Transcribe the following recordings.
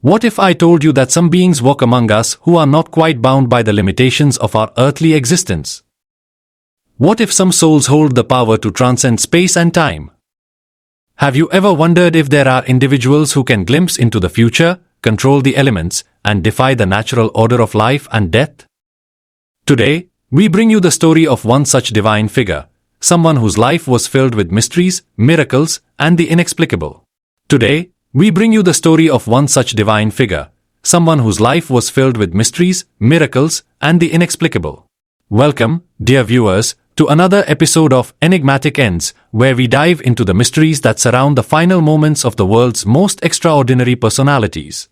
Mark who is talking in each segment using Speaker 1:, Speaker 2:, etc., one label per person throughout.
Speaker 1: What if I told you that some beings walk among us who are not quite bound by the limitations of our earthly existence? What if some souls hold the power to transcend space and time? Have you ever wondered if there are individuals who can glimpse into the future, control the elements, and defy the natural order of life and death? Today, we bring you the story of one such divine figure, someone whose life was filled with mysteries, miracles, and the inexplicable. Today, we bring you the story of one such divine figure, someone whose life was filled with mysteries, miracles, and the inexplicable. Welcome, dear viewers, to another episode of Enigmatic Ends, where we dive into the mysteries that surround the final moments of the world's most extraordinary personalities.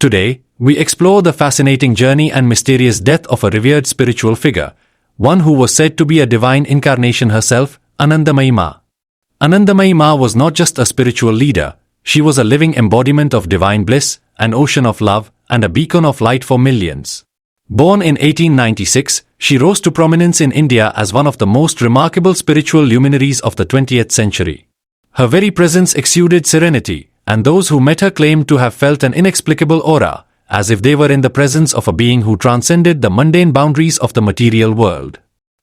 Speaker 1: Today, we explore the fascinating journey and mysterious death of a revered spiritual figure, one who was said to be a divine incarnation herself, Anandamayi Ma. Anandamayi Ma was not just a spiritual leader, she was a living embodiment of divine bliss, an ocean of love, and a beacon of light for millions. Born in 1896, she rose to prominence in India as one of the most remarkable spiritual luminaries of the 20th century. Her very presence exuded serenity, and those who met her claimed to have felt an inexplicable aura, as if they were in the presence of a being who transcended the mundane boundaries of the material world.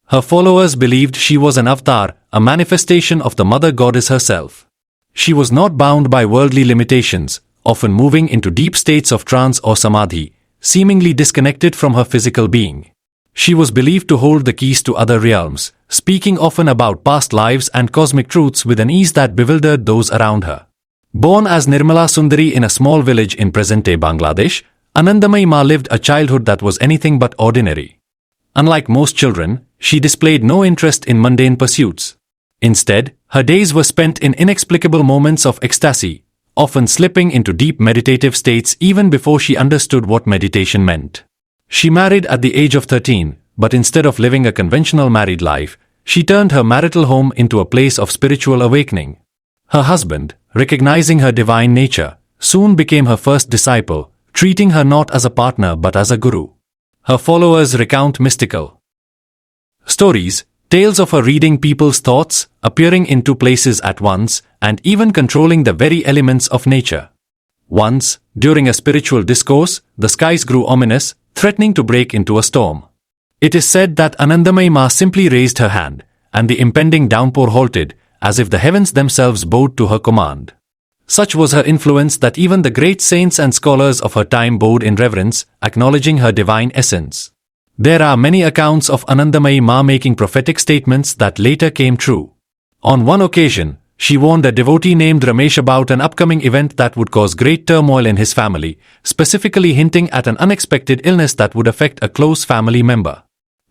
Speaker 1: Her followers believed she was an avatar, a manifestation of the Mother Goddess herself. She was not bound by worldly limitations, often moving into deep states of trance or samadhi, seemingly disconnected from her physical being. She was believed to hold the keys to other realms, speaking often about past lives and cosmic truths with an ease that bewildered those around her. Born as Nirmala Sundari in a small village in present-day Bangladesh, Anandamayi Ma lived a childhood that was anything but ordinary. Unlike most children, she displayed no interest in mundane pursuits. Instead, her days were spent in inexplicable moments of ecstasy, often slipping into deep meditative states even before she understood what meditation meant. She married at the age of 13, but instead of living a conventional married life, she turned her marital home into a place of spiritual awakening. Her husband, recognizing her divine nature, soon became her first disciple, treating her not as a partner but as a guru. Her followers recount mystical stories, tales of her reading people's thoughts, appearing in two places at once, and even controlling the very elements of nature. Once, during a spiritual discourse, the skies grew ominous, threatening to break into a storm. It is said that Anandamayi Ma simply raised her hand, and the impending downpour halted, as if the heavens themselves bowed to her command. Such was her influence that even the great saints and scholars of her time bowed in reverence, acknowledging her divine essence. There are many accounts of Anandamayi Ma making prophetic statements that later came true. On one occasion, she warned a devotee named Ramesh about an upcoming event that would cause great turmoil in his family, specifically hinting at an unexpected illness that would affect a close family member.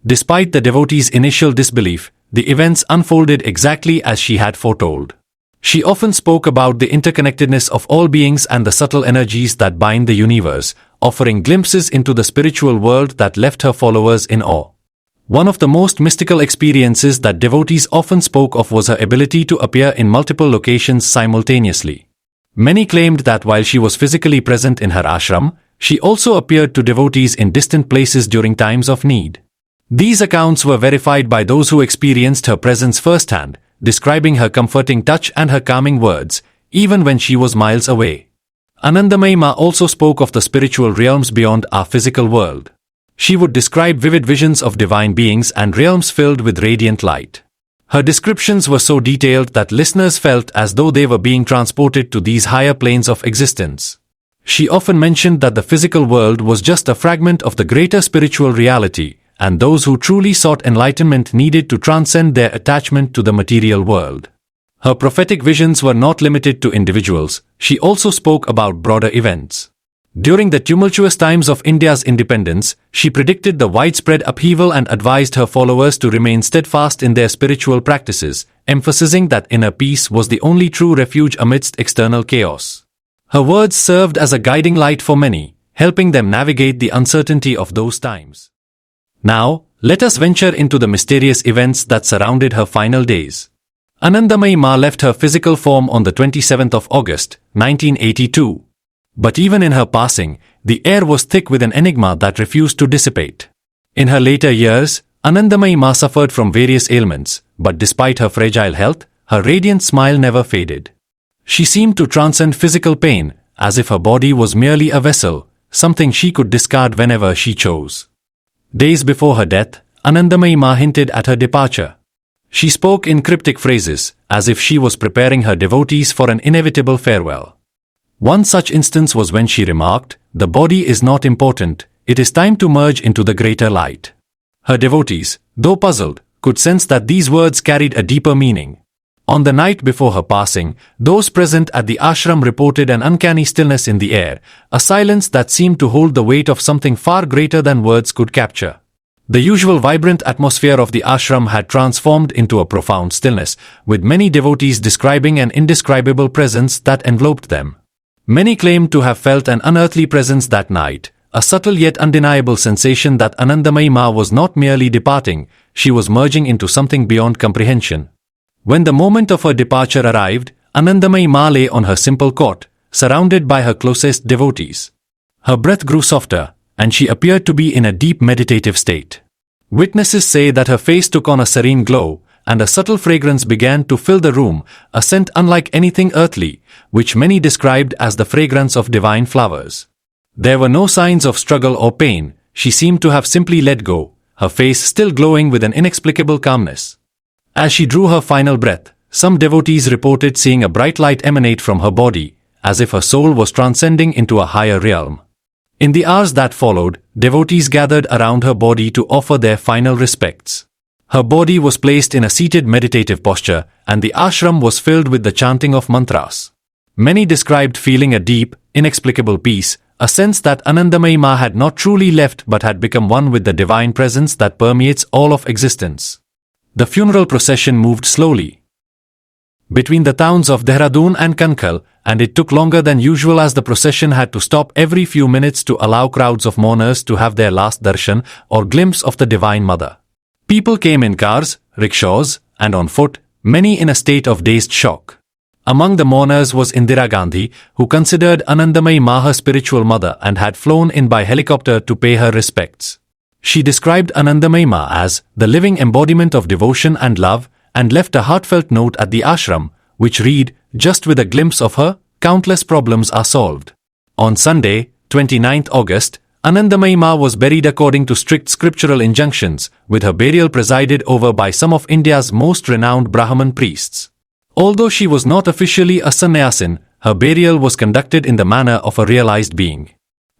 Speaker 1: Despite the devotee's initial disbelief, the events unfolded exactly as she had foretold. She often spoke about the interconnectedness of all beings and the subtle energies that bind the universe, offering glimpses into the spiritual world that left her followers in awe. One of the most mystical experiences that devotees often spoke of was her ability to appear in multiple locations simultaneously. Many claimed that while she was physically present in her ashram, she also appeared to devotees in distant places during times of need. These accounts were verified by those who experienced her presence firsthand, describing her comforting touch and her calming words, even when she was miles away. Anandamayi Ma also spoke of the spiritual realms beyond our physical world. She would describe vivid visions of divine beings and realms filled with radiant light. Her descriptions were so detailed that listeners felt as though they were being transported to these higher planes of existence. She often mentioned that the physical world was just a fragment of the greater spiritual reality, and those who truly sought enlightenment needed to transcend their attachment to the material world. Her prophetic visions were not limited to individuals, she also spoke about broader events. During the tumultuous times of India's independence, she predicted the widespread upheaval and advised her followers to remain steadfast in their spiritual practices, emphasizing that inner peace was the only true refuge amidst external chaos. Her words served as a guiding light for many, helping them navigate the uncertainty of those times. Now, let us venture into the mysterious events that surrounded her final days. Anandamayi Ma left her physical form on the 27th of August, 1982. But even in her passing, the air was thick with an enigma that refused to dissipate. In her later years, Anandamayi Ma suffered from various ailments, but despite her fragile health, her radiant smile never faded. She seemed to transcend physical pain, as if her body was merely a vessel, something she could discard whenever she chose. Days before her death, Anandamayi Ma hinted at her departure. She spoke in cryptic phrases, as if she was preparing her devotees for an inevitable farewell. One such instance was when she remarked, "The body is not important, it is time to merge into the greater light." Her devotees, though puzzled, could sense that these words carried a deeper meaning. On the night before her passing, those present at the ashram reported an uncanny stillness in the air, a silence that seemed to hold the weight of something far greater than words could capture. The usual vibrant atmosphere of the ashram had transformed into a profound stillness, with many devotees describing an indescribable presence that enveloped them. Many claimed to have felt an unearthly presence that night, a subtle yet undeniable sensation that Anandamayi Ma was not merely departing, she was merging into something beyond comprehension. When the moment of her departure arrived, Anandamayi Ma lay on her simple cot, surrounded by her closest devotees. Her breath grew softer, and she appeared to be in a deep meditative state. Witnesses say that her face took on a serene glow, and a subtle fragrance began to fill the room, a scent unlike anything earthly, which many described as the fragrance of divine flowers. There were no signs of struggle or pain, she seemed to have simply let go, her face still glowing with an inexplicable calmness. As she drew her final breath, some devotees reported seeing a bright light emanate from her body, as if her soul was transcending into a higher realm. In the hours that followed, devotees gathered around her body to offer their final respects. Her body was placed in a seated meditative posture, and the ashram was filled with the chanting of mantras. Many described feeling a deep, inexplicable peace, a sense that Anandamayi Ma had not truly left but had become one with the divine presence that permeates all of existence. The funeral procession moved slowly between the towns of Dehradun and Kankal, and it took longer than usual as the procession had to stop every few minutes to allow crowds of mourners to have their last darshan or glimpse of the Divine Mother. People came in cars, rickshaws, and on foot, many in a state of dazed shock. Among the mourners was Indira Gandhi, who considered Anandamayi Ma her spiritual mother and had flown in by helicopter to pay her respects. She described Anandamayi Ma as the living embodiment of devotion and love, and left a heartfelt note at the ashram, which read, "Just with a glimpse of her, countless problems are solved." On Sunday, 29th August, Anandamayi Ma was buried according to strict scriptural injunctions, with her burial presided over by some of India's most renowned Brahman priests. Although she was not officially a sannyasin, her burial was conducted in the manner of a realized being.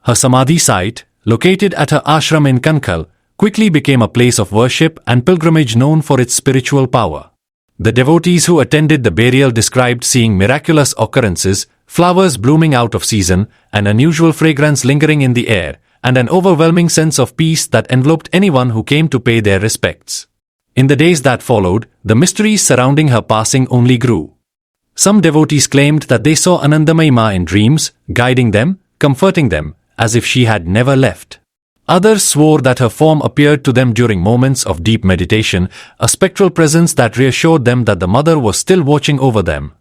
Speaker 1: Her samadhi site, located at her ashram in Kankal, quickly became a place of worship and pilgrimage known for its spiritual power. The devotees who attended the burial described seeing miraculous occurrences, flowers blooming out of season, an unusual fragrance lingering in the air, and an overwhelming sense of peace that enveloped anyone who came to pay their respects. In the days that followed, the mysteries surrounding her passing only grew. Some devotees claimed that they saw Anandamayi Ma in dreams, guiding them, comforting them, as if she had never left. Others swore that her form appeared to them during moments of deep meditation, a spectral presence that reassured them that the Mother was still watching over them.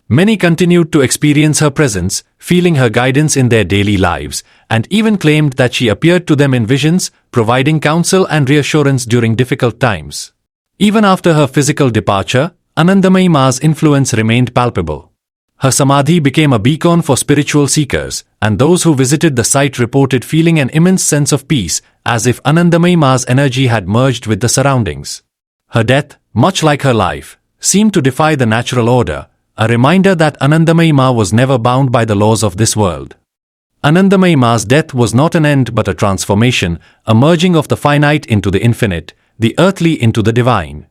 Speaker 1: Many continued to experience her presence, feeling her guidance in their daily lives, and even claimed that she appeared to them in visions, providing counsel and reassurance during difficult times. Even after her physical departure, Anandamayi Ma's influence remained palpable. Her samadhi became a beacon for spiritual seekers, and those who visited the site reported feeling an immense sense of peace, as if Anandamayi Ma's energy had merged with the surroundings. Her death, much like her life, seemed to defy the natural order, a reminder that Anandamayi Ma was never bound by the laws of this world. Anandamayi Ma's death was not an end but a transformation, a merging of the finite into the infinite, the earthly into the divine.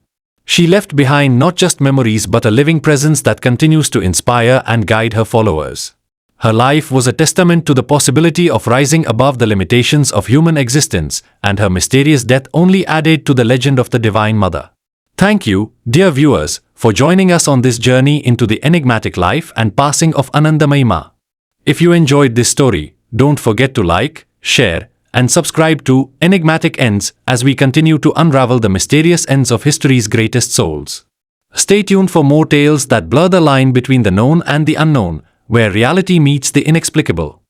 Speaker 1: She left behind not just memories but a living presence that continues to inspire and guide her followers. Her life was a testament to the possibility of rising above the limitations of human existence, and her mysterious death only added to the legend of the Divine Mother. Thank you, dear viewers, for joining us on this journey into the enigmatic life and passing of Anandamayi Ma. If you enjoyed this story, don't forget to like, share, and subscribe to Enigmatic Ends as we continue to unravel the mysterious ends of history's greatest souls. Stay tuned for more tales that blur the line between the known and the unknown, where reality meets the inexplicable.